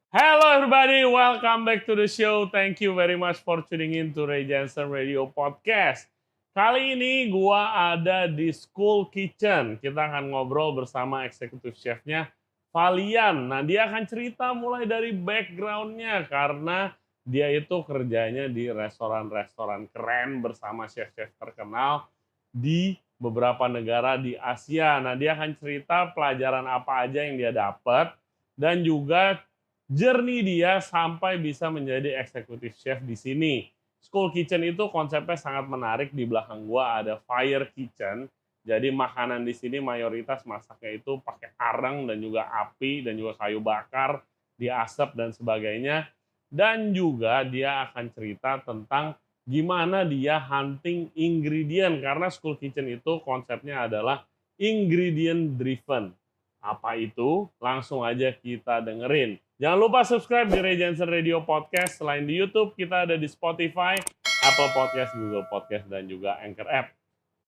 Hello everybody, welcome back to the show. Thank you very much for tuning in to Ray Jensen Radio Podcast. Kali ini gua ada di School Kitchen. Kita akan ngobrol bersama eksekutif chefnya Valian. Nah, dia akan cerita mulai dari background-nya karena dia itu kerjanya di restoran-restoran keren bersama chef-chef terkenal di beberapa negara di Asia. Nah, dia akan cerita pelajaran apa aja yang dia dapat dan juga journey dia sampai bisa menjadi eksekutif chef di sini. School Kitchen itu konsepnya sangat menarik. Di belakang gua ada fire kitchen. Jadi makanan di sini mayoritas masaknya itu pakai arang dan juga api dan juga kayu bakar, diasap dan sebagainya. Dan juga dia akan cerita tentang gimana dia hunting ingredient karena School Kitchen itu konsepnya adalah ingredient driven. Apa itu? Langsung aja kita dengerin. Jangan lupa subscribe di Ray Jensen Radio Podcast. Selain di YouTube, kita ada di Spotify, Apple Podcast, Google Podcast, dan juga Anchor App.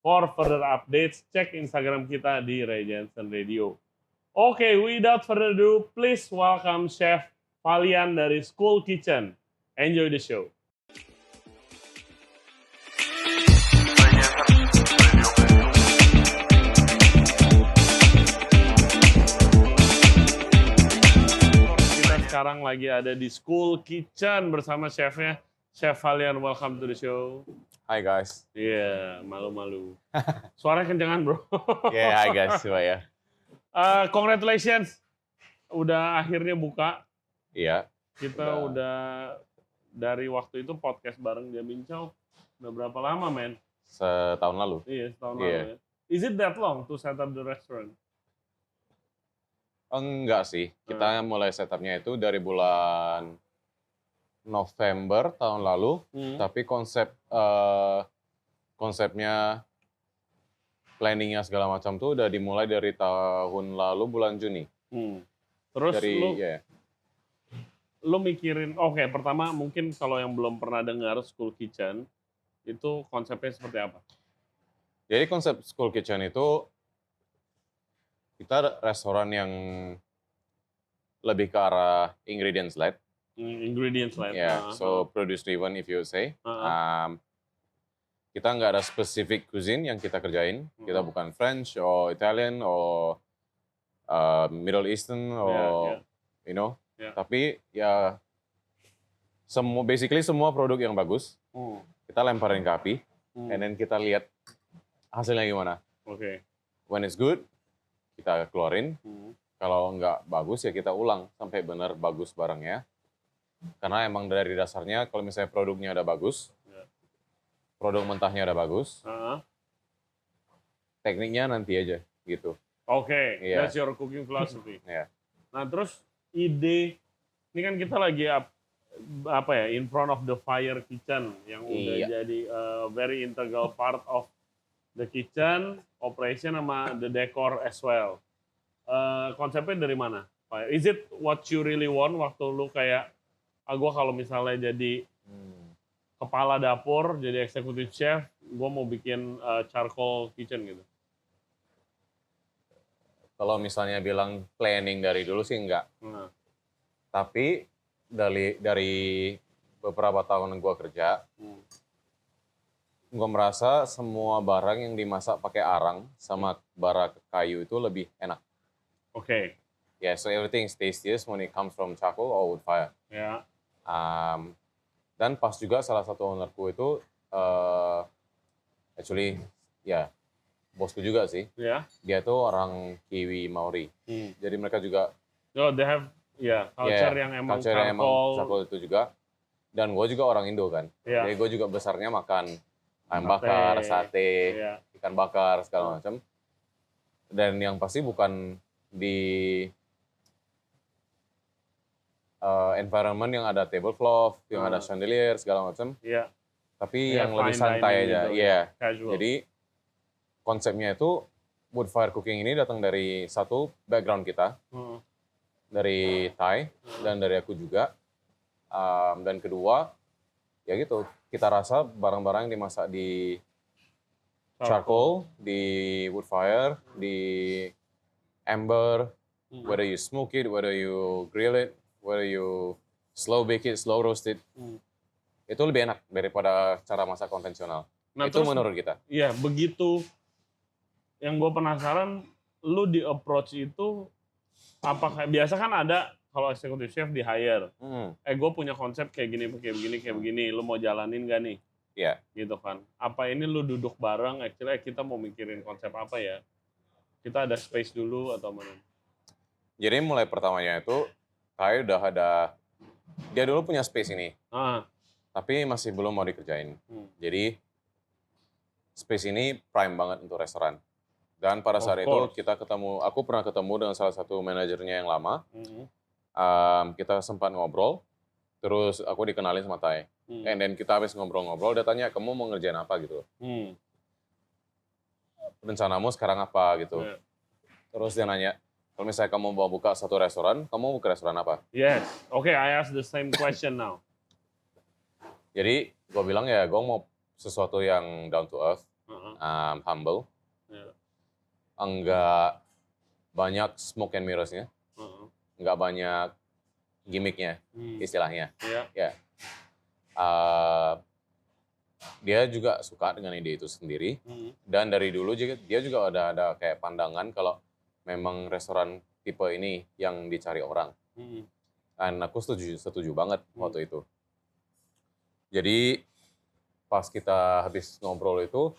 For further updates, cek Instagram kita di Ray Jensen Radio. Oke, without further ado, please welcome Chef Valian dari School Kitchen. Enjoy the show. Sekarang lagi ada di School Kitchen bersama chefnya, Chef Valian. Welcome to the show. Hi guys. Iya, malu-malu. Suaranya kencengan bro. Hi guys, coba ya. Congratulations, udah akhirnya buka. Iya. Kita udah dari waktu itu podcast bareng dia Bincau. Udah berapa lama, men? Setahun lalu. Iya, setahun lalu ya. Is it that long to set up the restaurant? Enggak sih, kita mulai setupnya itu dari bulan November tahun lalu, tapi konsepnya, planningnya segala macam tuh udah dimulai dari tahun lalu bulan Juni. Terus lu mikirin, oke, pertama mungkin kalau yang belum pernah dengar School Kitchen, itu konsepnya seperti apa? Jadi konsep School Kitchen itu kita restoran yang lebih ke arah ingredients led. Ingredients led. Yeah, so produce driven if you say. Kita nggak ada specific cuisine yang kita kerjain. Kita bukan French or Italian or Middle Eastern or you know. Tapi ya basically semua produk yang bagus kita lemparin ke api, and then kita lihat hasilnya gimana. Oke. When it's good, kita keluarin. Kalau nggak bagus ya kita ulang sampai benar bagus barangnya. Karena emang dari dasarnya kalau misalnya produknya udah bagus, produk mentahnya udah bagus, tekniknya nanti aja gitu. Oke, that's your cooking philosophy. Nah terus ide, ini kan kita lagi in front of the fire kitchen yang udah jadi very integral part of the kitchen operation sama the decor as well. Konsepnya dari mana? Is it what you really want waktu lu kayak, gue kalau misalnya jadi kepala dapur, jadi eksekutif chef, gue mau bikin charcoal kitchen gitu? Kalau misalnya bilang planning dari dulu sih enggak. Tapi dari beberapa tahun gue kerja, gue merasa semua barang yang dimasak pakai arang sama bara kayu itu lebih enak. Oke. Yeah, so everything is tastiest when it comes from charcoal or wood fire. Yeah. Dan pas juga salah satu ownerku itu, actually, bosku juga sih. Yeah. Dia tuh orang Kiwi Maori. Jadi mereka juga. They have, culture yang emang charcoal itu juga. Dan gue juga orang Indo kan. Jadi gue juga besarnya makan ayam bakar, sate, ikan bakar, segala macam. Dan yang pasti bukan di environment yang ada tablecloth, yang ada chandelier, segala macam. Tapi yang lebih santai aja. Jadi konsepnya itu wood fire cooking ini datang dari satu background kita, dari Thai dan dari aku juga. Dan kedua, ya gitu, kita rasa barang-barang yang dimasak di charcoal, di wood fire, di ember, whether you smoke it, whether you grill it, whether you slow bake it, slow roast it, itu lebih enak daripada cara masak konvensional. Nah, itu terus, menurut kita. Iya, begitu. Yang gue penasaran, lu di approach itu, apakah biasa kan ada kalau executive chef di hire, gue punya konsep kayak gini, kayak begini, lu mau jalanin gak nih? Iya. Gitu kan. Apa ini lu duduk bareng, actually kita mau mikirin konsep apa ya? Kita ada space dulu atau mana? Jadi mulai pertamanya itu, Kai udah ada, dia dulu punya space ini. Tapi masih belum mau dikerjain. Jadi, space ini prime banget untuk restoran. Dan pada saat itu aku pernah ketemu dengan salah satu manajernya yang lama. Kita sempat ngobrol, terus aku dikenalin sama Tai. Dan kita habis ngobrol-ngobrol, dia tanya, kamu mau ngerjain apa gitu. Rencanamu sekarang apa gitu. Terus dia nanya, kalau misalnya kamu mau buka satu restoran, kamu mau buka restoran apa? Yes, okay, I ask the same question now. Jadi, gue bilang ya, gue mau sesuatu yang down to earth, humble. Enggak banyak smoke and mirrors-nya. Enggak banyak gimmick-nya, istilahnya. Ya. Dia juga suka dengan ide itu sendiri. Dan dari dulu dia juga ada kayak pandangan kalau memang restoran tipe ini yang dicari orang. Dan aku setuju banget waktu itu. Jadi pas kita habis ngobrol itu,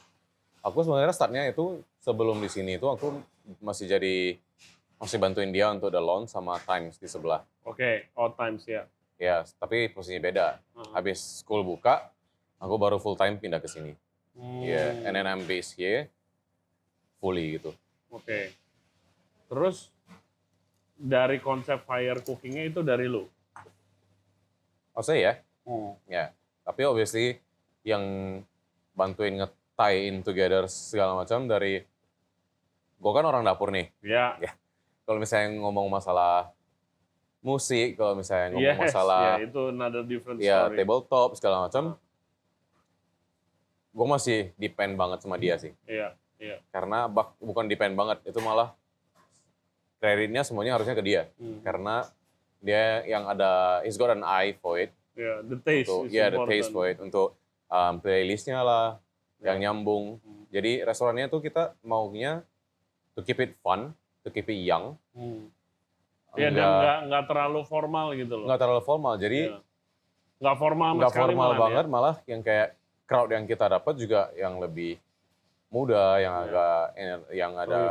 aku sebenarnya startnya itu sebelum di sini itu aku masih bantuin dia untuk the launch sama Times di sebelah. Oke, Times ya. Ya, tapi posisinya beda. Habis school buka, aku baru full time pindah ke sini. Yeah, and then I'm based here fully gitu. Oke. Terus dari konsep fire cookingnya itu dari lu? Oh saya ya? Ya. Tapi obviously yang bantuin nge-tie in together segala macam dari gue kan orang dapur nih. Iya. Ya. Kalau misalnya ngomong masalah musik, kalau misalnya ngomong masalah itu another different story. Ya, tabletop segala macam. Gue masih depend banget sama dia sih. Iya. Karena bukan depend banget, itu malah kreditnya semuanya harusnya ke dia. Karena dia yang ada, he's got an eye for it. Yeah, the taste the taste for it. Untuk playlistnya lah, yang nyambung. Jadi restorannya tuh kita maunya to keep it fun, to keep it young. Dan nggak terlalu formal gitu loh. Nggak terlalu formal, jadi nggak formal banget, malah yang kayak crowd yang kita dapat juga yang lebih muda, yang agak yang ada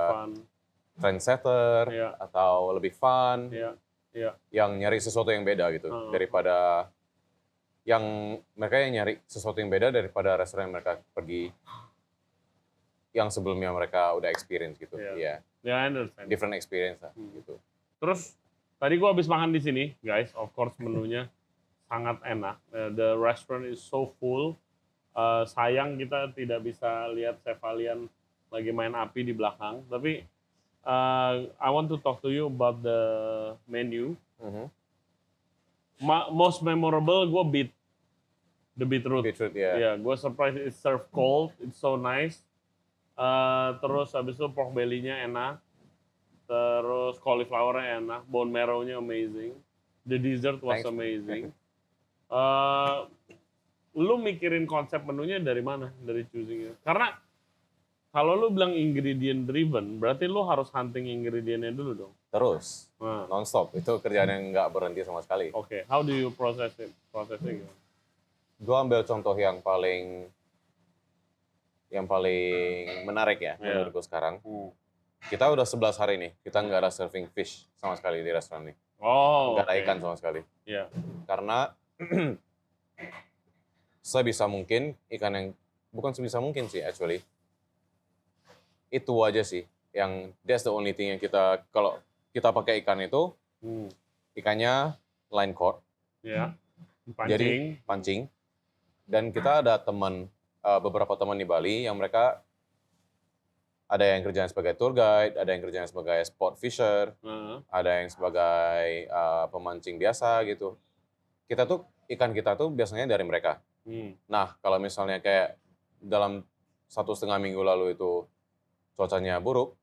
trendsetter atau lebih fun, yang nyari sesuatu yang beda gitu daripada mereka yang nyari sesuatu yang beda daripada restoran yang mereka pergi yang sebelumnya mereka udah experience gitu. I understand. Different experience lah gitu. Terus tadi gua habis makan di sini, guys. Of course menunya sangat enak. The restaurant is so full. Sayang kita tidak bisa lihat Chef Alian lagi main api di belakang. Tapi I want to talk to you about the menu. Most memorable gue the beetroot. Yeah, gue surprised it's served cold. It's so nice. Terus habis itu pork belly-nya enak. Terus cauliflower-nya enak. Bone marrow-nya amazing. The dessert was amazing. Lu mikirin konsep menunya dari mana? Dari choosing-nya? Karena kalau lu bilang ingredient driven, berarti lu harus hunting ingredientnya dulu dong. Terus, non-stop. Itu kerjaan yang nggak berhenti sama sekali. Oke, how do you process it? Processing gimana? Gue ambil contoh yang paling menarik ya menurut gue sekarang. Kita udah 11 hari nih, kita nggak ada serving fish sama sekali di restoran ini. Nggak ada ikan sama sekali. Karena sebisa mungkin ikan yang, bukan sebisa mungkin sih actually, itu aja sih yang that's the only thing yang kalau kita pakai ikan itu ikannya line caught. Jadi pancing. Dan kita ada beberapa teman di Bali yang mereka ada yang kerjaan sebagai tour guide, ada yang kerjaan sebagai sport fisher, ada yang sebagai pemancing biasa gitu. Ikan kita tuh biasanya dari mereka. Nah, kalau misalnya kayak dalam 1,5 minggu lalu itu cuacanya buruk,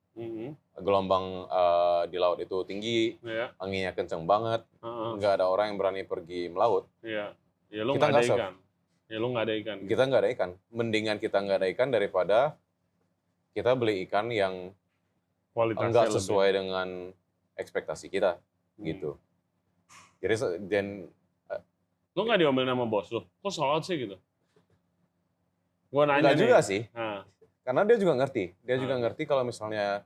Gelombang di laut itu tinggi, anginnya kencang banget, nggak ada orang yang berani pergi melaut. Iya. Ya lu Kita nggak ada nggak ikan. Ya lu nggak ada ikan. Kita nggak ada ikan. Mendingan kita nggak ada ikan daripada kita beli ikan yang Kualitasnya nggak lebih. sesuai dengan ekspektasi kita, gitu. Jadi lu nggak diomelin sama bos lu? Kok sholat sih gitu? Gua nanya nggak nih. juga sih. Karena dia juga ngerti. Dia juga ngerti kalau misalnya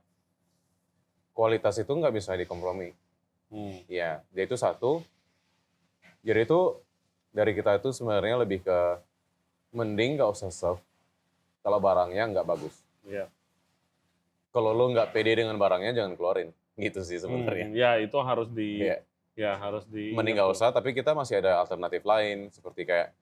kualitas itu nggak bisa dikompromi. Ya, dia itu satu. Jadi itu dari kita itu sebenarnya lebih ke mending nggak usah serve kalau barangnya nggak bagus. Iya. Kalau lo nggak pede dengan barangnya jangan keluarin. Gitu sih sebenarnya. Ya itu harus mending nggak usah, tapi kita masih ada alternatif lain seperti kayak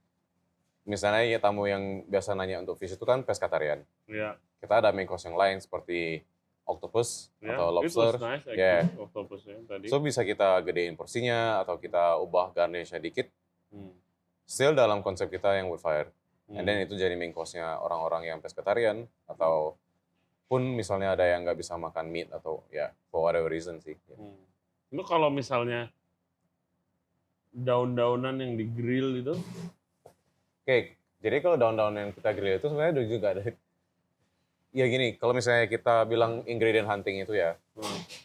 misalnya ya tamu yang biasa nanya untuk fish itu kan pescatarian. Iya. Kita ada main course yang lain seperti octopus atau lobster. Nice, octopus ya tadi. So bisa kita gedein porsinya atau kita ubah garnishnya dikit. Still dalam konsep kita yang wood fire. And then itu jadi main course-nya orang-orang yang pescatarian atau pun misalnya ada yang nggak bisa makan meat atau ya for whatever reason sih. Lu kalau misalnya daun-daunan yang di grill itu? Oke, jadi kalau daun-daun yang kita grill itu sebenarnya juga ada. Ya gini, kalau misalnya kita bilang ingredient hunting itu ya,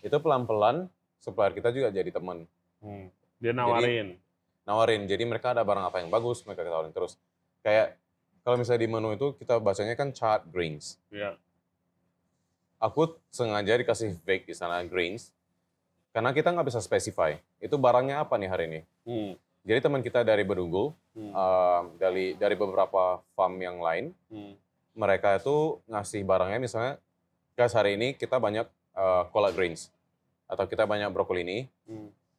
itu pelan-pelan supplier kita juga jadi teman. Dia nawarin. Jadi mereka ada barang apa yang bagus, mereka tawarin terus. Kayak kalau misalnya di menu itu kita bacanya kan charred greens. Iya. Aku sengaja dikasih vague di sana greens, karena kita nggak bisa specify. Itu barangnya apa nih hari ini. Jadi teman kita dari Bedugul, dari beberapa farm yang lain, mereka itu ngasih barangnya misalnya, guys hari ini kita banyak collard greens, atau kita banyak brokoli ini,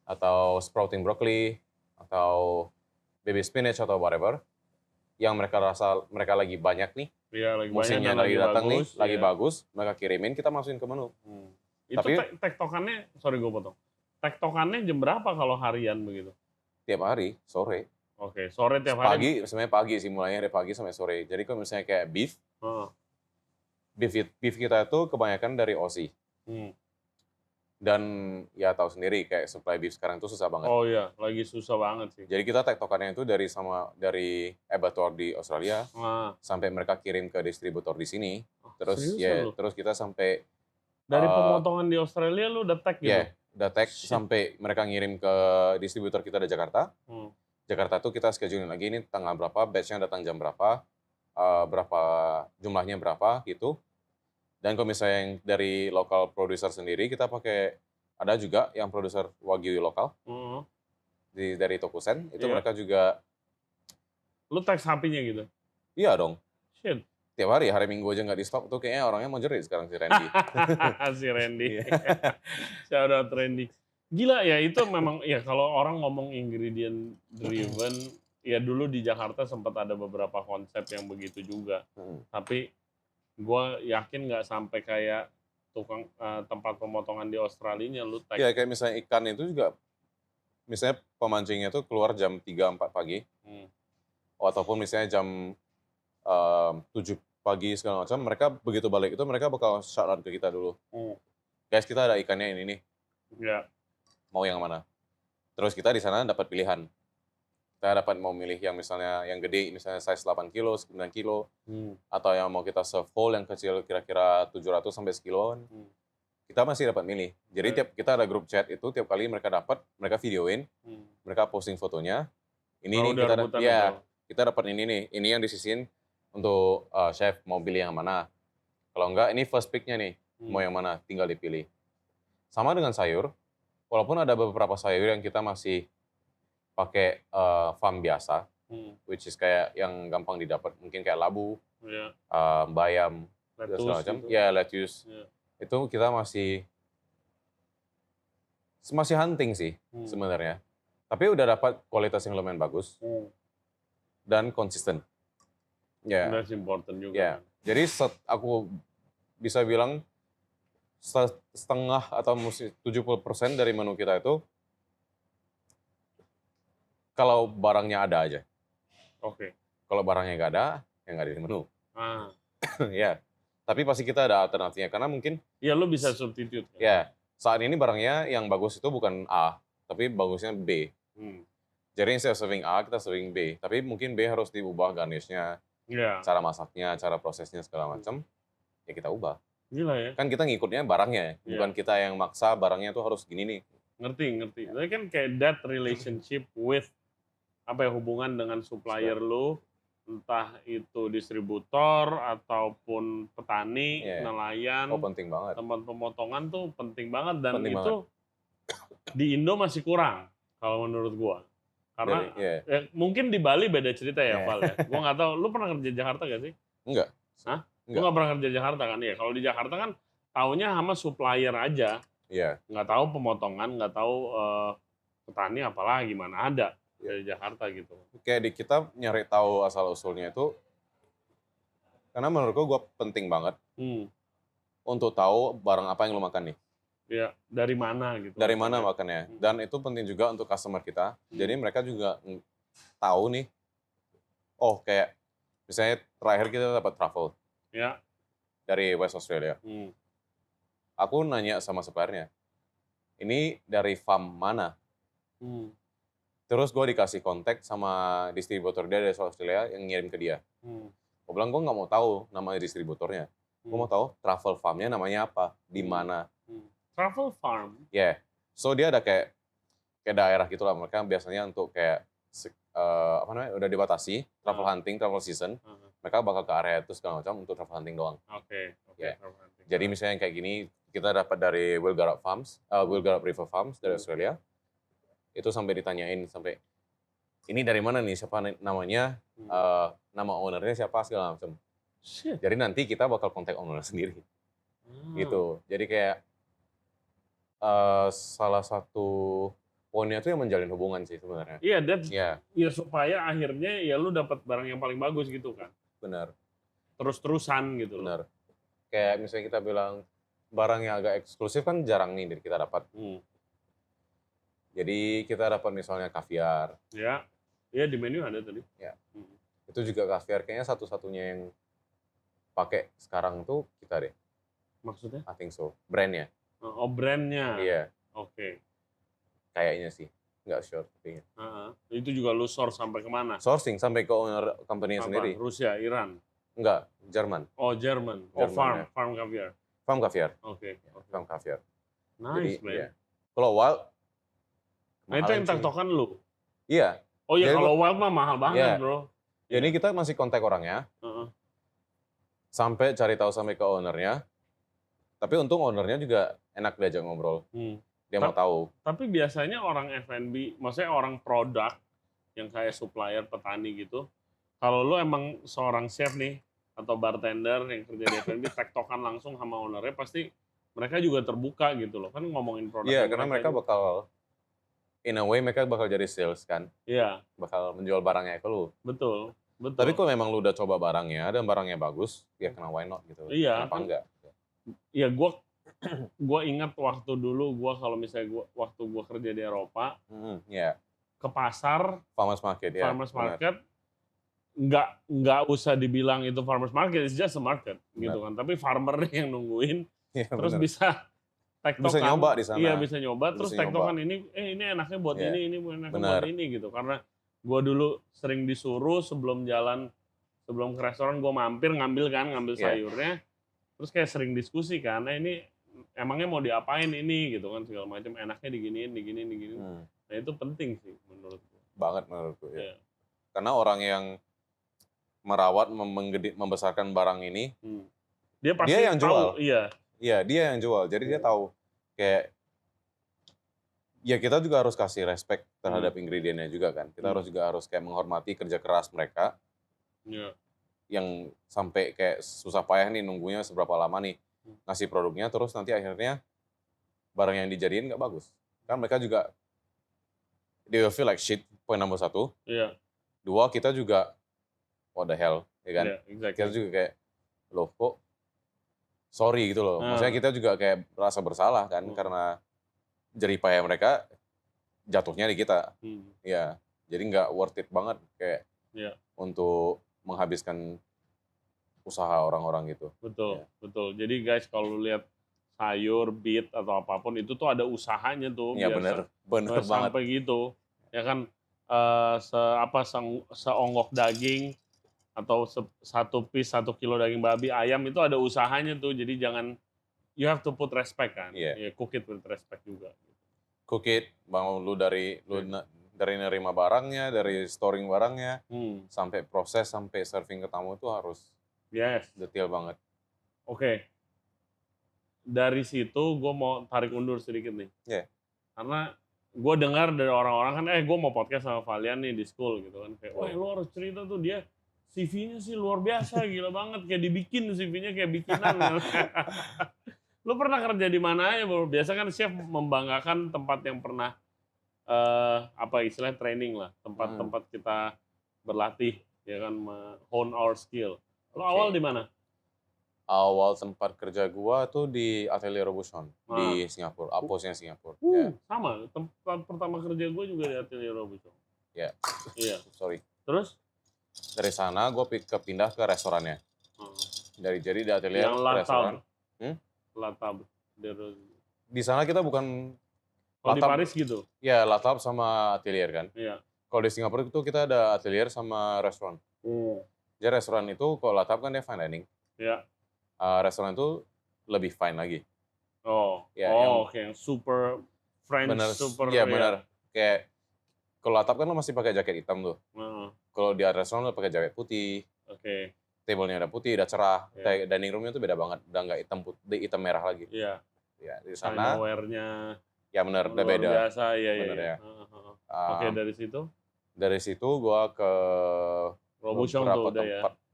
atau sprouting broccoli, atau baby spinach atau whatever, yang mereka rasa mereka lagi banyak nih, musimnya lagi datang nih, lagi bagus, mereka kirimin, kita masukin ke menu. Itu tektokannya, sorry gue potong, tektokannya jam berapa kalau harian begitu? Tiap hari, sore. Oke, sore tiap hari? Sebenarnya pagi sih, mulainya dari pagi sampai sore. Jadi kalau misalnya kayak beef kita itu kebanyakan dari Aussie. Dan ya tahu sendiri kayak supply beef sekarang itu susah banget. Oh iya, lagi susah banget sih. Jadi kita tektokannya itu dari abattoir di Australia sampai mereka kirim ke distributor di sini. Terus kita sampai dari pemotongan di Australia lu udah tag gitu? Iya, udah tag sampai mereka ngirim ke distributor kita di Jakarta. Jakarta tuh kita scheduling lagi ini tanggal berapa, batch-nya datang jam berapa, berapa jumlahnya berapa gitu. Dan kalau misalnya yang dari lokal producer sendiri, kita pakai, ada juga yang produser Wagyu lokal, dari Tokusen, itu mereka juga. Lu tag sapinya gitu? Iya dong. Shit. Tiap hari Minggu aja nggak di stok, tuh kayaknya orangnya mau jerit sekarang si Randy. Si Randy. Shout out Randy. Gila ya, itu memang, ya kalau orang ngomong ingredient driven, ya dulu di Jakarta sempat ada beberapa konsep yang begitu juga. Tapi gue yakin nggak sampai kayak tukang tempat pemotongan di Australia lu tag. Iya, kayak misalnya ikan itu juga, misalnya pemancingnya tuh keluar jam 3-4 pagi. Ataupun misalnya jam 7 pagi segala macam, mereka begitu balik itu mereka bakal shout out ke kita dulu. Guys, kita ada ikannya ini nih. Ya. Mau yang mana? Terus kita di sana dapat pilihan. Kita dapat mau milih yang misalnya yang gede, misalnya size 8 kilo, 9 kilo, atau yang mau kita serve whole yang kecil kira-kira 700 sampai sekiloan. Kita masih dapat milih. Jadi kita ada grup chat itu, tiap kali mereka dapat, mereka videoin, mereka posting fotonya. Ini nih kita dapat ini nih, ini yang disisihin untuk chef mau pilih yang mana. Kalau enggak, ini first pick-nya nih, mau yang mana, tinggal dipilih. Sama dengan sayur, walaupun ada beberapa sayur yang kita masih pakai farm biasa, which is kayak yang gampang didapat, mungkin kayak labu, bayam, segala macam. Ya, lettuce. Itu kita masih hunting sih sebenarnya. Tapi udah dapat kualitas yang lumayan bagus dan konsisten. Ya. That's important juga. Ya. Jadi aku bisa bilang setengah atau 70% dari menu kita itu kalau barangnya ada aja. Oke. Kalau barangnya nggak ada, ya nggak ada di menu. Ya. Tapi pasti kita ada alternatifnya, karena mungkin... Ya, lo bisa substitute. Kan? Ya, saat ini barangnya yang bagus itu bukan A, tapi bagusnya B. Jadi instead of serving A, kita serving B. Tapi mungkin B harus diubah garnishnya, cara masaknya, cara prosesnya, segala macam. Ya kita ubah. Gila ya. Kan kita ngikutnya barangnya, bukan kita yang maksa barangnya tuh harus gini nih. Ngerti. Tapi kan kayak that relationship with hubungan dengan supplier lo, entah itu distributor ataupun petani, nelayan, penting banget. Tempat pemotongan tuh penting banget, dan penting itu banget. Di Indo masih kurang kalau menurut gua. Karena mungkin di Bali beda cerita ya, Val ya. Gua nggak tahu, lu pernah kerja di Jakarta gak sih? Enggak. Hah? Lu nggak pernah kerja di Jakarta kan? Ya, kalau di Jakarta kan taunya sama supplier aja. Iya. Nggak tahu pemotongan, nggak tahu petani, apalagi gimana ada. Dari Jakarta gitu. Kayak di kita nyari tahu asal usulnya itu, karena menurut gue penting banget untuk tahu barang apa yang lo makan nih. Ya, dari mana gitu. Dari mana makannya. Dan itu penting juga untuk customer kita. Jadi mereka juga tahu nih, oh kayak misalnya terakhir kita dapat truffle. Ya. Dari West Australia. Aku nanya sama suppliernya, ini dari farm mana? Terus gue dikasih kontak sama distributor dia dari Australia yang ngirim ke dia. Gue bilang, gue nggak mau tahu nama distributornya. Gue mau tahu truffle farmnya namanya apa, di mana. Truffle farm? Yeah. So dia ada kayak daerah gitu lah. Mereka biasanya untuk kayak udah dibatasi truffle hunting, truffle season. Mereka bakal ke area itu segala macam untuk truffle hunting doang. Oke. Jadi misalnya kayak gini, kita dapat dari Wilgarup River Farms dari Australia. Itu sampai ditanyain sampai ini dari mana nih, siapa namanya, nama ownernya siapa, segala macam. Jadi nanti kita bakal kontak owner sendiri. Gitu. Jadi kayak salah satu poinnya itu yang menjalin hubungan sih sebenarnya. Iya, ya supaya akhirnya ya lu dapat barang yang paling bagus gitu kan. Benar. Terus-terusan gitu. Benar. Kayak misalnya kita bilang barang yang agak eksklusif kan jarang nih kita dapat. Jadi kita dapat misalnya kaviar. Ya di menu ada tadi. Ya. Itu juga kaviar kayaknya satu-satunya yang pakai sekarang tuh kita deh. Maksudnya? I think so. Brandnya. Oh, brandnya. Iya. Oke. Kayaknya sih. Nggak sure. Itu juga lu source sampai kemana? Sourcing sampai ke owner company sendiri. Rusia, Iran? Enggak, Jerman. Oh, Jerman. Oh, farm kaviar. Farm kaviar. Oke. Farm kaviar. Nice, man. Iya. Kalau wild, nah itu yang tektokan lu? Iya. Oh iya, kalau wild mah mahal banget, bro. Jadi kita masih kontak orangnya, sampai cari tahu sampai ke ownernya. Tapi untung ownernya juga enak diajak ngobrol. Dia mau tahu. Tapi biasanya orang F&B, maksudnya orang produk, yang kayak supplier, petani gitu, kalau lu emang seorang chef nih, atau bartender yang kerja di F&B, tektokan langsung sama ownernya, pasti mereka juga terbuka gitu loh. Kan ngomongin produk. Iya, karena mereka bakal... In a way mereka bakal jadi sales kan. Iya. Bakal menjual barangnya ke lu. Betul. Tapi kalau memang lu udah coba barangnya dan barangnya bagus, ya kenapa why not gitu. Iya. Kenapa enggak? Iya, gua ingat waktu dulu kalau misalnya waktu gua kerja di Eropa, ke pasar, farmers market ya. Farmers market nggak usah dibilang itu farmers market, it's just a market gitu kan. Tapi farmer yang nungguin, terus bisa tektokan. Bisa nyoba di sana. Iya, bisa nyoba. Terus tektokan ini enaknya buat ini enaknya buat ini gitu. Karena gue dulu sering disuruh sebelum ke restoran gue mampir ngambil sayurnya. Terus kayak sering diskusi kan, ini emangnya mau diapain ini gitu kan, segala macam, enaknya diginiin. Nah itu penting sih menurut gue. Banget menurut gue ya. Karena orang yang merawat, membesarkan barang ini, dia yang jual. Iya, dia yang jual. Jadi dia tahu kayak ya kita juga harus kasih respect terhadap ingredientnya juga kan. Kita harus kayak menghormati kerja keras mereka. Yang sampai kayak susah payah nih nunggunya seberapa lama nih ngasih produknya, terus nanti akhirnya barang yang dijadiin nggak bagus. Kan mereka juga they will feel like shit, poin nomor 1. Iya. 2, kita juga what the hell, ya kan? Exactly. Kita juga kayak loh kok sorry gitu loh. Maksudnya kita juga kayak merasa bersalah kan karena jerih payah mereka jatuhnya di kita. Ya, jadi nggak worth it banget kayak untuk menghabiskan usaha orang-orang gitu. Betul, betul. Jadi guys kalau lu lihat sayur, beet atau apapun itu tuh ada usahanya tuh Iya biar bener banget. sampai gitu. Ya kan seonggok daging atau satu piece 1 kilo daging babi ayam itu ada usahanya tuh. Jadi jangan you have to put respect kan. Iya. Ya cook it with respect juga. Cook it, mau lu dari nerima barangnya, dari storing barangnya, sampai proses, sampai serving ke tamu itu harus detail banget. Oke. Dari situ gue mau tarik undur sedikit nih. Karena gue dengar dari orang-orang kan, gue mau podcast sama Valian nih di school gitu kan. Kayak, wah lu harus cerita tuh dia CV-nya sih luar biasa, gila banget. Kayak dibikin CV-nya kayak bikinan. Lu pernah kerja di mana aja, bro? Biasa kan chef membanggakan tempat yang pernah istilahnya training lah, tempat-tempat kita berlatih, ya kan, hone our skill. Lu awal di mana? Awal tempat kerja gua tuh di Atelier Robuchon di Singapura, Aposnya Singapura. Sama, tempat pertama kerja gua juga di Atelier Robuchon. Iya. Sorry. Terus? Dari sana gua pindah ke restorannya. Jadi di Atelier restoran. Latab. Di sana kita bukan Kalau di Paris gitu? Ya, Latab sama Atelier kan. Iya. Kalau di Singapura itu kita ada Atelier sama restoran. Jadi restoran itu kalau Latab kan dia fine dining. Iya. Restoran itu lebih fine lagi. Oke, yang super French, super. Iya benar. Kayak kalau Latab kan lo masih pakai jaket hitam tuh. Kalau di restoran lo pakai jaket putih. Oke. Tablenya udah putih, udah cerah. Dining roomnya tuh beda banget, udah nggak hitam merah lagi. Iya. Ya di sana. China-ware-nya. Ya benar, udah beda. Biasa, iya. Oke, dari situ? Dari situ gua ke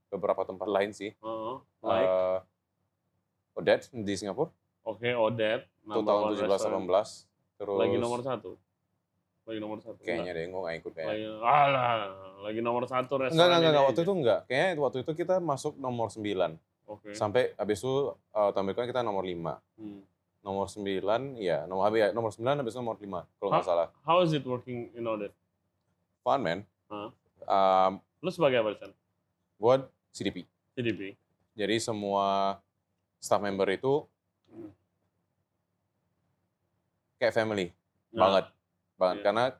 beberapa tempat lain sih. Like? Odette di Singapura. Oke, Odette. Itu tahun 17-18. Terus. Lagi nomor 1? Kayaknya deh, gue nggak ikut kayaknya. Lagi nomor 1 restoran. Enggak, waktu itu enggak. Kayaknya waktu itu kita masuk nomor 9. Sampai habis itu tahun berikutnya kita nomor 5. Nomor 9, ya. Nomor 9 habis itu nomor 5, kalau nggak salah. How is it working in Odette? Fun, man. Lu sebagai apa, Chan? Gue CDP. CDP. Jadi semua staff member itu kayak family. Banget. Karena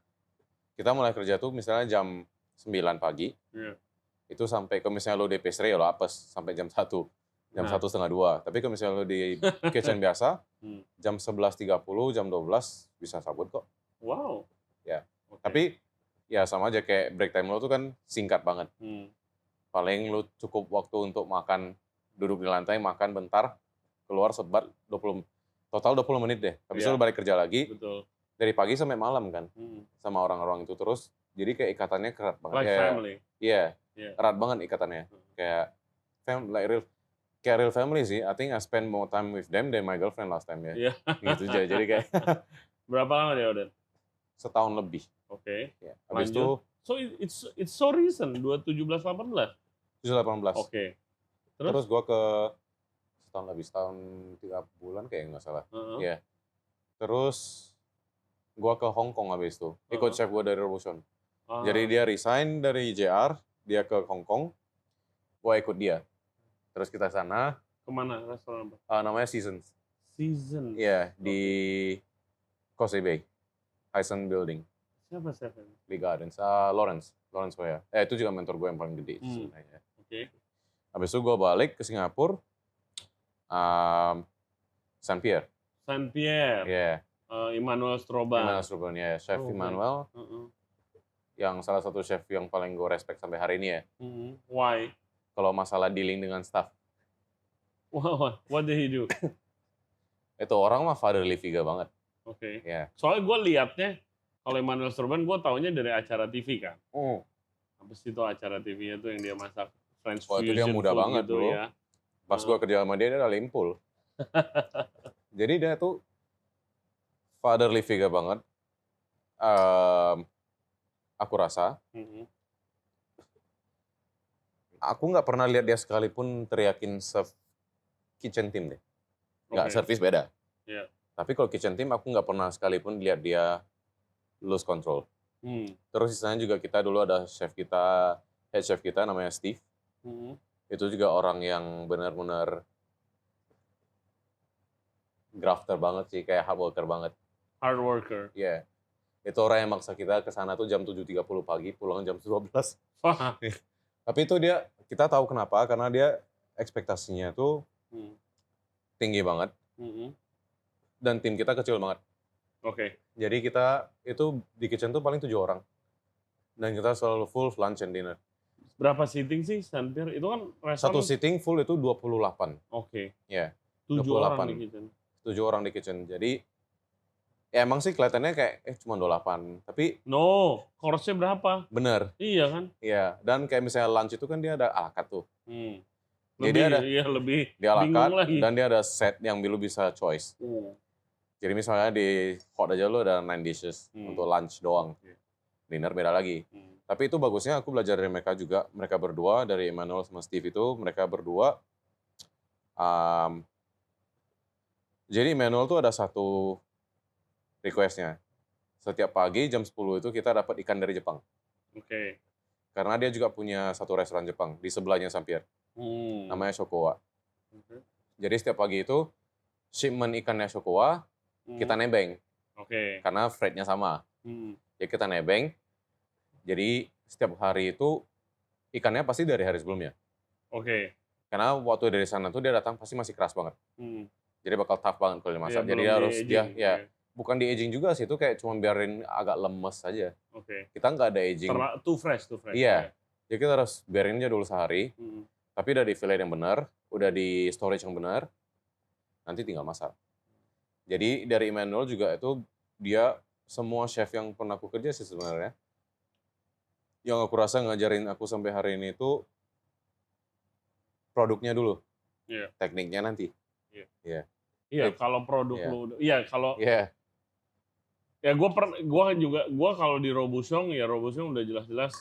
kita mulai kerja tuh misalnya jam 9 pagi. Itu sampai ke misalnya lo di pastry ya lo apes sampai jam 1. Jam 1:30. Tapi kalau misalnya lo di kitchen biasa, jam 11.30, jam 12 bisa sabut kok. Wow. Ya. Tapi ya sama aja kayak break time lo tuh kan singkat banget. Paling lo cukup waktu untuk makan, duduk di lantai, makan bentar, keluar sebat total 20 menit deh. Habis itu lo balik kerja lagi. Betul. Dari pagi sampai malam kan, sama orang-orang itu terus, jadi kayak ikatannya erat banget. Like family. Iya, erat banget ikatannya. Kayak real family sih. I think I spend more time with them than my girlfriend last time ya. Gitu jadi kayak. Berapa lama dia udah? Setahun lebih. Oke. Habis itu. So it's so recent, 17-18. 17-18. Oke. Terus gue ke setahun 3 bulan kayak nggak salah. Iya. Terus gue ke Hong Kong habis itu, ikut chef gue dari Robuchon. Jadi dia resign dari JR, dia ke Hong Kong, gue ikut dia. Terus kita sana. Kemana restoran apa? Namanya Seasons. Seasons? Iya, di Causeway Bay, Hysan Building. Siapa chefnya? Lee Gardens, Lawrence Hoya. Itu juga mentor gue yang paling gede sebenarnya. Oke. Habis itu gue balik ke Singapura, Saint Pierre. Iya. Emmanuel Stroban. Ya, Chef Emmanuel. Yang salah satu chef yang paling gue respect sampai hari ini ya. Why? Kalau masalah dealing dengan staff. What did he do? Itu orang mah fatherly figure banget. Oke. Yeah. Soalnya gue liatnya, kalau Emmanuel Stroban gue taunya dari acara TV kan. Habis itu acara TV-nya tuh yang dia masak French fusion. Itu dia muda banget gitu, bro. Ya. Pas gue kerja sama dia udah limpul. Jadi dia tuh fatherly figure banget. Aku rasa. Aku nggak pernah lihat dia sekalipun teriakin serve kitchen team deh. Nggak, service beda. Yeah. Tapi kalau kitchen team aku nggak pernah sekalipun lihat dia lose control. Terus sisanya juga kita dulu ada head chef kita namanya Steve. itu juga orang yang benar-benar grafter banget sih, kayak hard worker banget. Hard worker. Iya. Itu orang yang maksa kita ke sana tuh jam 7.30 pagi, pulang jam 12. Wah. Tapi itu kita tahu kenapa, karena dia ekspektasinya tuh tinggi banget. Dan tim kita kecil banget. Oke. Jadi kita itu di kitchen tuh paling 7 orang. Dan kita selalu full lunch and dinner. Berapa seating sih, hampir? Itu kan restoran. Satu seating full itu 28. Oke. Iya. 7 orang di kitchen. 7 orang di kitchen. Jadi ya emang sih kelihatannya kayak cuma 28. Tapi no, course-nya berapa? Bener. Iya kan? Iya. Dan kayak misalnya lunch itu kan dia ada à la carte tuh. Lebih, lebih di à la bingung carte lagi. dan dia ada set yang lu bisa choice. Jadi misalnya di hot aja lu ada 9 dishes untuk lunch doang. Dinner beda lagi. Tapi itu bagusnya aku belajar dari mereka juga. Mereka berdua, dari Emmanuel sama Steve itu, mereka berdua. Jadi Emmanuel tuh ada satu requestnya. Setiap pagi jam 10 itu kita dapat ikan dari Jepang. Oke. Karena dia juga punya satu restoran Jepang di sebelahnya Sampier. Namanya Shokowa. Jadi setiap pagi itu shipment ikannya Shokowa kita nebeng. Karena freight-nya sama. Ya kita nebeng. Jadi setiap hari itu ikannya pasti dari hari sebelumnya. Karena waktu dari sana tuh dia datang pasti masih keras banget. Jadi bakal tough banget kalau dimasak. Jadi dia harus bukan di aging juga sih, itu kayak cuma biarin agak lemes aja. Kita nggak ada aging. Too fresh. Iya. Jadi kita harus biarin aja dulu sehari. Tapi udah di fillet yang benar, udah di storage yang benar, nanti tinggal masak. Jadi dari Emmanuel juga itu dia semua chef yang pernah aku kerja sih sebenarnya. Yang aku rasa ngajarin aku sampai hari ini itu produknya dulu. Tekniknya nanti. Iya, kalau produk lu, kalau ya gue kalau di Robuchon udah jelas-jelas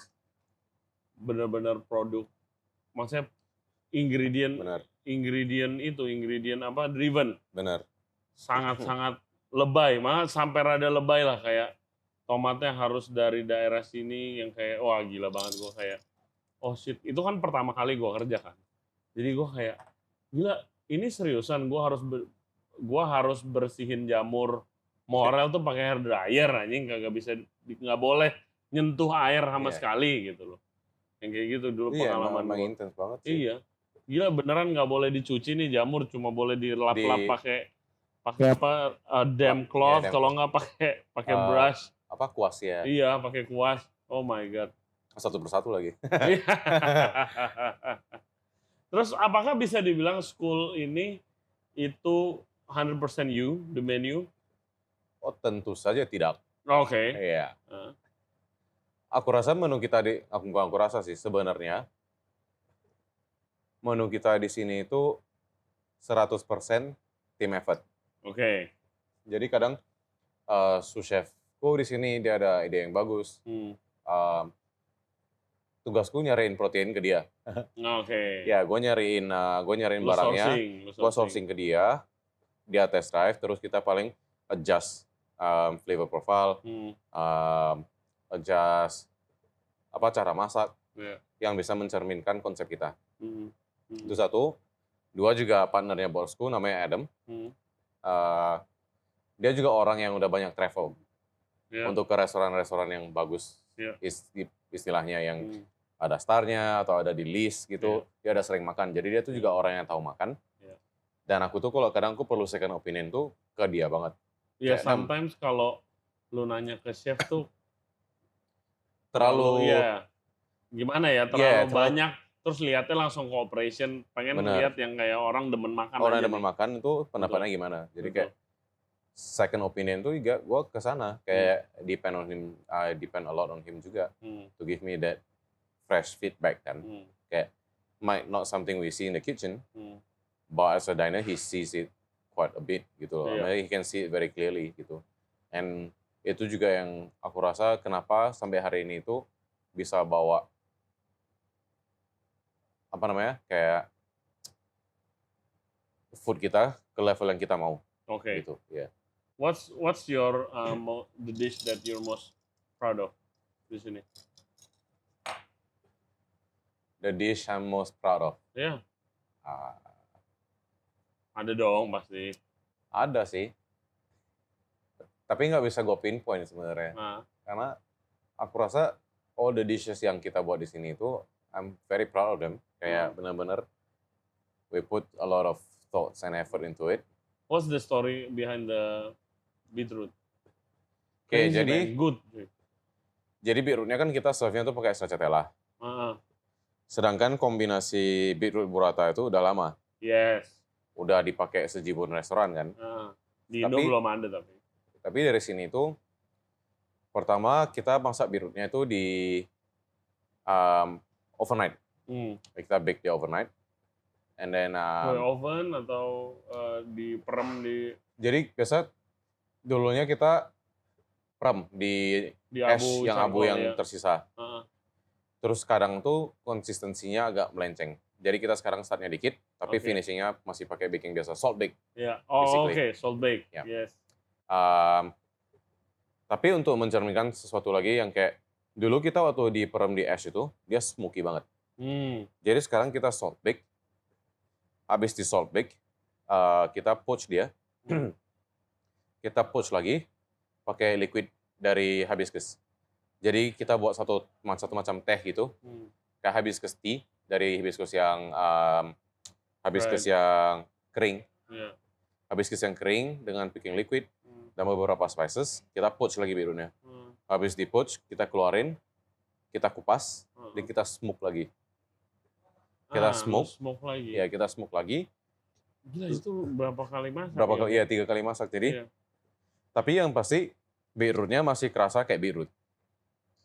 benar-benar produk, maksudnya ingredient apa driven. Benar. Sangat lebay, malah sampai rada lebay lah, kayak tomatnya harus dari daerah sini yang kayak wah gila banget, gue kayak oh shit, itu kan pertama kali gue kerja kan. Jadi gue kayak gila, ini seriusan gue harus bersihin jamur morel tuh pakai hair dryer, anjing, nggak boleh nyentuh air sama sekali gitu loh. Yang kayak gitu dulu pengalaman gue. Iya, intens banget sih. Iya, gila beneran nggak boleh dicuci nih jamur, cuma boleh dilap-lap pakai apa damp cloth, kalau nggak pakai brush. Apa kuas ya? Iya, pakai kuas. Oh my god. Satu persatu lagi. Terus apakah bisa dibilang school ini itu 100% you, the menu? Oh tentu saja tidak. Oke. Iya. Aku rasa menu kita aku rasa sih sebenarnya menu kita di sini itu 100% team effort. Oke. Jadi kadang sous chefku di sini dia ada ide yang bagus. Tugasku nyariin protein ke dia. Oke. Ya, gue nyariin barangnya, gue sourcing ke dia test drive, terus kita paling adjust flavor profile, adjust apa cara masak yang bisa mencerminkan konsep kita. Itu satu. Dua, juga partnernya bosku namanya Adam. Dia juga orang yang udah banyak travel untuk ke restoran-restoran yang bagus, istilahnya yang ada starnya atau ada di list gitu. Dia udah sering makan, jadi dia tuh juga orang yang tahu makan. Dan aku tuh kalau kadang aku perlu second opinion tuh ke dia banget. Iya, sometimes kalau lu nanya ke chef tuh terlalu gimana ya, terlalu banyak, terus lihatnya langsung cooperation, pengen lihat yang kayak orang demen makan aja. Orang demen makan itu pendapatnya gimana. Jadi kayak second opinion tuh juga gue ke sana, kayak depend on him, depend a lot on him juga to give me that fresh feedback kan. Kayak might not something we see in the kitchen, but as a diner he sees it quite a bit gitu loh. He can see it very clearly gitu. And itu juga yang aku rasa kenapa sampai hari ini itu bisa bawa apa namanya, kayak food kita ke level yang kita mau. Gitu, ya. What's your the dish that you're most proud of di sini? The dish I'm most proud of. Ya. Ah, Ada dong pasti. ada sih. Tapi nggak bisa gue pinpoint sebenarnya. Nah, Karena aku rasa all the dishes yang kita buat di sini itu I'm very proud of them. Kayak benar-benar we put a lot of thoughts and effort into it. what's the story behind the beetroot? Oke, Crazy, jadi man. Good. jadi beetrootnya kan kita serve-nya tuh pakai stracciatella. Sedangkan kombinasi beetroot burrata itu udah lama. Yes. Udah dipakai sejibun restoran kan. Di Indo belum ada tapi. Tapi dari sini tuh pertama kita masak beetrootnya itu di overnight. Kita bake di overnight. And then oven atau diperem di jadi biasa dulunya kita perem di es yang abu yang tersisa. Terus kadang tuh konsistensinya agak melenceng. Jadi kita sekarang startnya dikit, tapi finishingnya masih pakai baking biasa, salt bake. Ya, oh oke, salt bake. Yeah. Yes. Tapi untuk mencerminkan sesuatu lagi yang kayak dulu kita waktu di perem di es itu dia smoky banget. Jadi sekarang kita salt bake. Habis di salt bake, kita poach dia. Kita poach lagi pakai liquid dari hibiscus. Jadi kita buat satu macam teh gitu, kayak hibiscus tea dari hibiscus yang yang kering. Yeah. Hibiscus yang kering dengan picking liquid dan beberapa spices, kita poach lagi beetrootnya. Habis di poach, kita keluarin, kita kupas, dan kita smoke lagi. Kita smoke lagi. Ya, kita smoke lagi. Gila, itu berapa kali masak? Berapa kali? Iya, 3 kali masak. Jadi, tapi yang pasti beetrootnya masih kerasa kayak beetroot.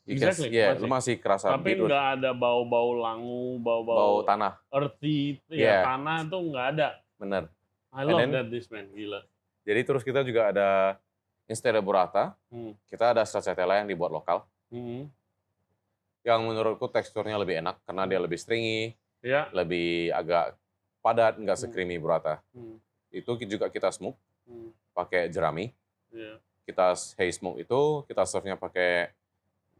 Exactly. Lu masih kerasa tapi beetroot. Nggak ada bau-bau langu, bau tanah. Earthy, tanah tuh nggak ada. Bener. I love that dish, man. Gila. Jadi terus kita juga ada instead of burrata, kita ada stracciatella yang dibuat lokal. Yang menurutku teksturnya lebih enak karena dia lebih stringy, lebih agak padat, nggak se-creamy burrata. Itu juga kita smoke pakai jerami. Kita haze smoke itu kita serve-nya pakai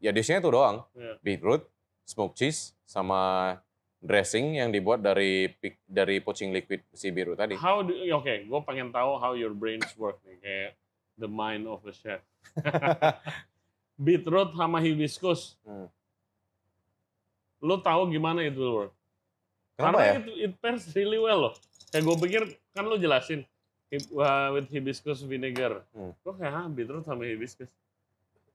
ya dishnya itu doang, beetroot, smoked cheese, sama dressing yang dibuat dari poaching liquid si beetroot tadi. Gue pengen tahu how your brains work nih, kayak the mind of a chef. Beetroot sama hibiscus. Lo tahu gimana itu work? Kenapa Karena ya? it pairs really well loh. Kayak gue pikir, kan lo jelasin, with hibiscus vinegar. Gue kayak, beetroot sama hibiscus.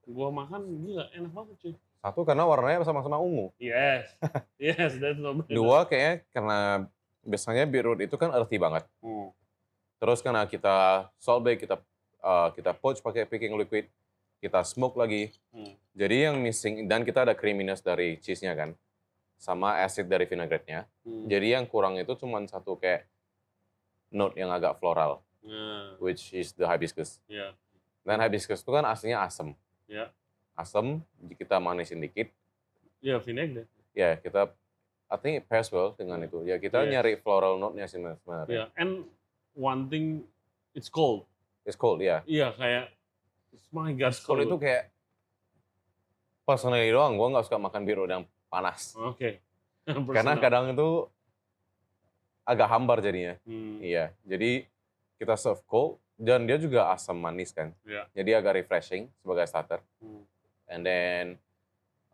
Gue makan, gila, enak banget cuy. Satu, karena warnanya sama-sama ungu. Yes, that's no brainer. Dua, kayaknya karena biasanya beetroot itu kan earthy banget. Terus karena kita salt bake, kita poach pakai picking liquid, kita smoke lagi. Jadi yang missing, dan kita ada creaminess dari cheese-nya kan, sama acid dari vinaigrette-nya. Jadi yang kurang itu cuma satu kayak note yang agak floral, which is the hibiscus. Dan hibiscus itu kan aslinya asam. Asam, kita manisin dikit. Vinaigrette. Kita, I think it pairs well dengan itu. Ya kita nyari floral note-nya sih sebenarnya. And one thing, it's cold. It's cold, Iya, kayak, my God, cold itu kayak, personally doang, gue nggak suka makan beetroot yang panas. Oke. Karena kadang itu agak hambar jadinya. Iya, jadi kita serve cold, dan dia juga asam manis kan. Jadi agak refreshing sebagai starter. And then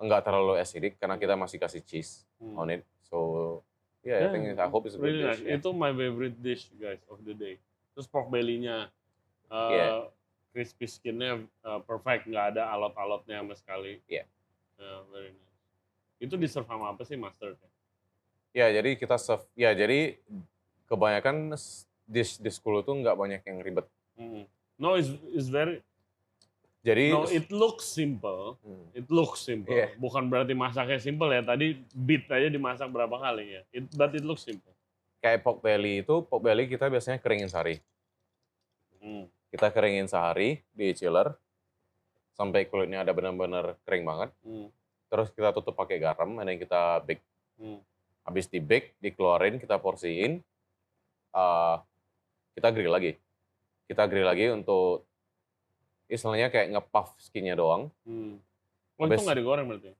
enggak terlalu acidic karena kita masih kasih cheese on it. So I think I hope it's a good dish. Itu my favorite dish guys of the day. Terus pork belly-nya, crispy skin-nya perfect, nggak ada alot-alotnya sama sekali. Very nice. Itu di-serve sama apa sih mustard? Jadi kita serve. Jadi kebanyakan dish di school itu nggak banyak yang ribet. No, it's very. Jadi, it looks simple. It looks simple. Bukan berarti masaknya simple ya. Tadi beet aja dimasak berapa kali ya. But it looks simple. Kayak pork belly kita biasanya keringin sehari. Kita keringin sehari di chiller sampai kulitnya ada benar-benar kering banget. Terus kita tutup pakai garam, dan kita bake. Habis di bake, dikeluarin, kita porsiin. Kita grill lagi. Kita grill lagi untuk istilahnya kayak nge-puff skinnya doang. Itu nggak digoreng berarti?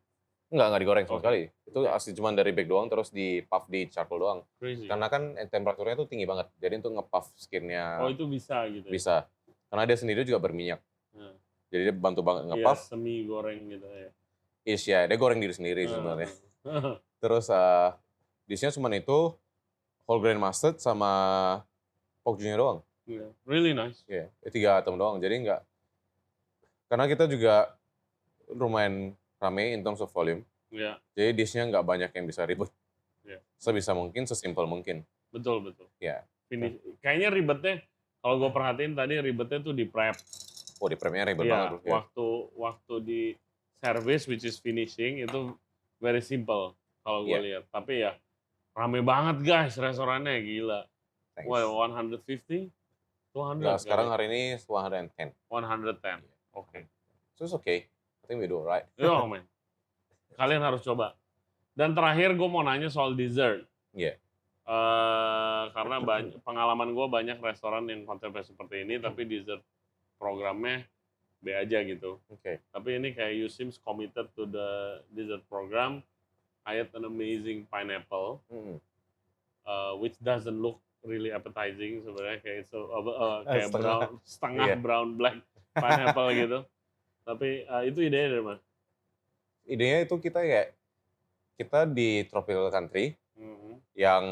Nggak digoreng sama sekali. Itu Itu asli cuma dari bake doang terus di puff di charcoal doang. Crazy. Karena kan temperaturnya tuh tinggi banget. Jadi untuk nge-puff skinnya itu bisa gitu. Bisa. Karena dia sendiri juga berminyak. Jadi dia bantu banget nge-puff. Semi goreng gitu ya. Ya, dia goreng diri sendiri sebenarnya. Terus dishnya cuma itu, whole grain mustard sama pork jus doang. Really nice. 3 item doang. Jadi enggak. Karena kita juga lumayan rame in terms of volume. Jadi dishnya nggak banyak yang bisa ribet. Sebisa mungkin, sesimpel mungkin. Betul. Kayaknya ribetnya, kalau gue perhatiin tadi ribetnya tuh di prep. Di prepnya ribet banget. Waktu di service, which is finishing, itu very simple kalau gue lihat. Tapi ya rame banget guys restorannya, gila. Thanks. 150? 200? Sekarang hari ini 110. 110, oke. So it's okay. I think we do alright. Man. Kalian harus coba. Dan terakhir gue mau nanya soal dessert. Karena pengalaman gue banyak restoran yang konsepnya seperti ini, tapi dessert programnya B aja gitu. Tapi ini kayak you seems committed to the dessert program. I had an amazing pineapple, which doesn't look really appetizing sebenarnya, kayak brown, setengah brown black pineapple gitu. Tapi itu idenya dari mana? Idenya itu kita di tropical country yang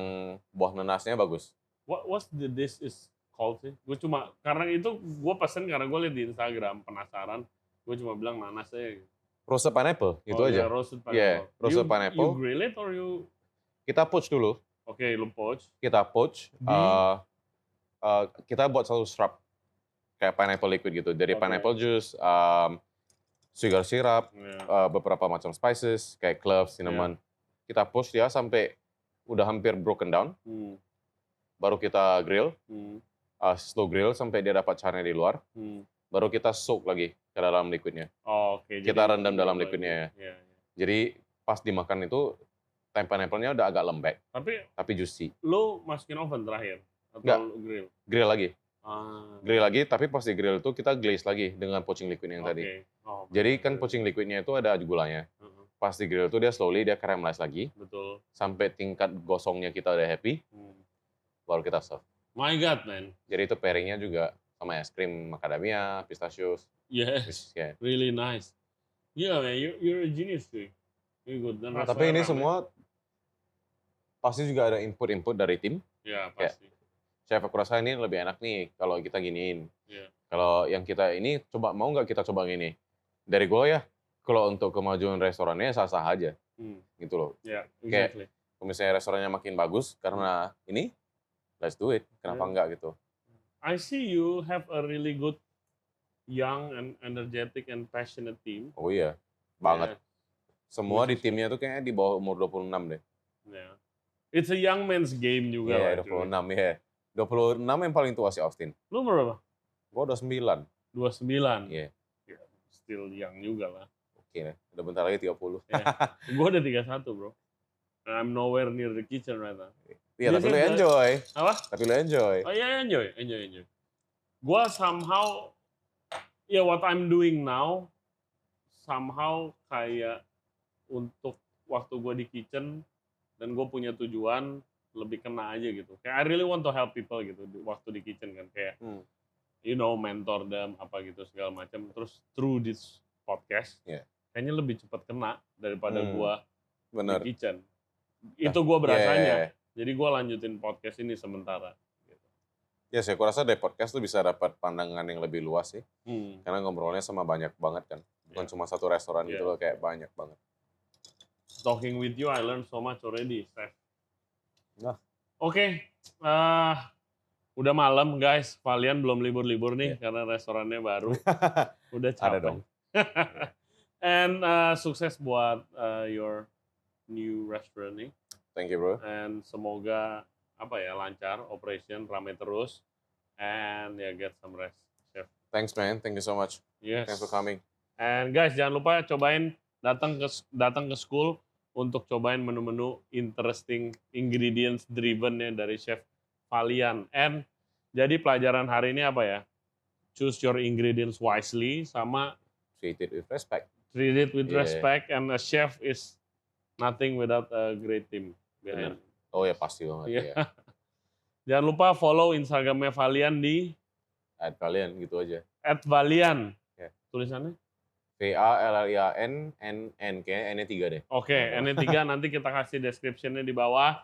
buah nanasnya bagus. What's the dish is called sih? Gue cuma karena itu gue pesen karena gue lihat di Instagram, penasaran. Gue cuma bilang nanas aja. Roasted pineapple, itu aja. Roasted pineapple. Roasted pineapple. You grill it or you? Kita poach dulu. Lu poach. Kita poach. Kita buat satu syrup kayak pineapple liquid gitu. Dari pineapple juice, sugar syrup, beberapa macam spices kayak cloves, cinnamon. Kita poach dia sampai udah hampir broken down. Baru kita grill. Slow grill sampai dia dapat charnya di luar. Baru kita soak lagi ke dalam liquidnya. Kita rendam dalam liquidnya ya. Jadi pas dimakan itu pineapple-nya udah agak lembek. Tapi juicy. Lu masukin oven terakhir? Atau Nggak. grill? Grill lagi. Grill lagi, tapi pas di grill itu kita glaze lagi dengan poaching liquid yang tadi. Jadi kan poaching liquidnya itu ada gulanya. Pas di grill itu dia slowly, dia caramelize lagi. Betul. Sampai tingkat gosongnya kita udah happy, baru kita serve. My God, man. Jadi itu pairingnya juga sama es krim macadamia, pistachios. Yes, really nice. Yeah, man, you're a genius, cuy. You're good. Tapi ini semua pasti juga ada input dari tim. Ya, pasti. Chef, aku rasa ini lebih enak nih kalau kita giniin. Kalau yang kita ini, mau nggak kita coba gini? Dari gue ya, kalau untuk kemajuan restorannya sah-sah aja. Gitu loh. Exactly. Kalau misalnya restorannya makin bagus karena ini, let's do it. Kenapa enggak gitu? I see you have a really good young and energetic and passionate team. Oh iya, banget. Semua di timnya tuh kayaknya di bawah umur 26 deh. It's a young man's game juga. 26 ya. 26 yang paling tua si Austin. Lu berapa? Gua 29. 29? Iya. Still young juga lah. Oke, udah bentar lagi 30. Gua udah 31, bro. I'm nowhere near the kitchen right now. Iya, tapi lu enjoy. Apa? Tapi lu enjoy. Oh iya, enjoy. Gua somehow, what I'm doing now, somehow kayak untuk waktu gua di kitchen, dan gue punya tujuan lebih kena aja gitu. Kayak I really want to help people gitu waktu di kitchen kan, kayak mentor them apa gitu segala macam. Terus through this podcast, kayaknya lebih cepat kena daripada gue di kitchen. Itu gue berasanya. Jadi gue lanjutin podcast ini sementara. Gitu. Ya, saya rasa dari podcast tuh bisa dapat pandangan yang lebih luas sih. Karena ngobrolnya sama banyak banget kan. Bukan cuma satu restoran gitu loh, kayak banyak banget. Talking with you, I learned so much already, Steph. Oke, udah malam guys. Kalian belum libur-libur nih karena restorannya baru. Udah capek. Ada dong. And sukses buat your new restaurant nih. Thank you, bro. And semoga lancar, operation rame terus. And get some rest, chef. Thanks, man. Thank you so much. Yes. Thanks for coming. And guys, jangan lupa cobain datang ke school untuk cobain menu-menu interesting ingredients driven ya dari Chef Valian. And jadi pelajaran hari ini apa ya? Choose your ingredients wisely sama treat it with respect. Treat it with respect, and a chef is Nothing without a great team behind. Oh ya pasti banget Iya. ya. Jangan lupa follow Instagramnya Valian di @Valian gitu aja. @Valian. Ya. Tulisannya? VALLIANNN, kayaknya N-nya 3 deh. Oke, N-nya 3 nanti kita kasih description-nya di bawah.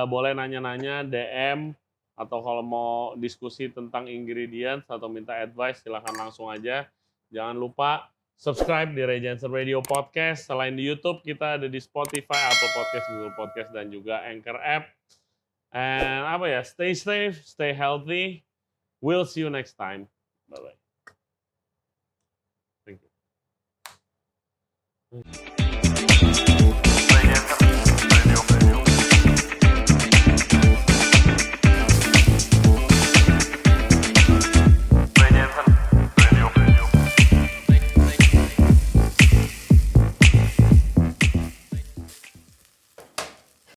Boleh nanya-nanya, DM, atau kalau mau diskusi tentang ingredients atau minta advice, silahkan langsung aja. Jangan lupa subscribe di Ray Jensen Radio Podcast. Selain di YouTube, kita ada di Spotify, Apple Podcast, Google Podcast, dan juga Anchor App. And stay safe, stay healthy. We'll see you next time. Bye-bye. Thank you.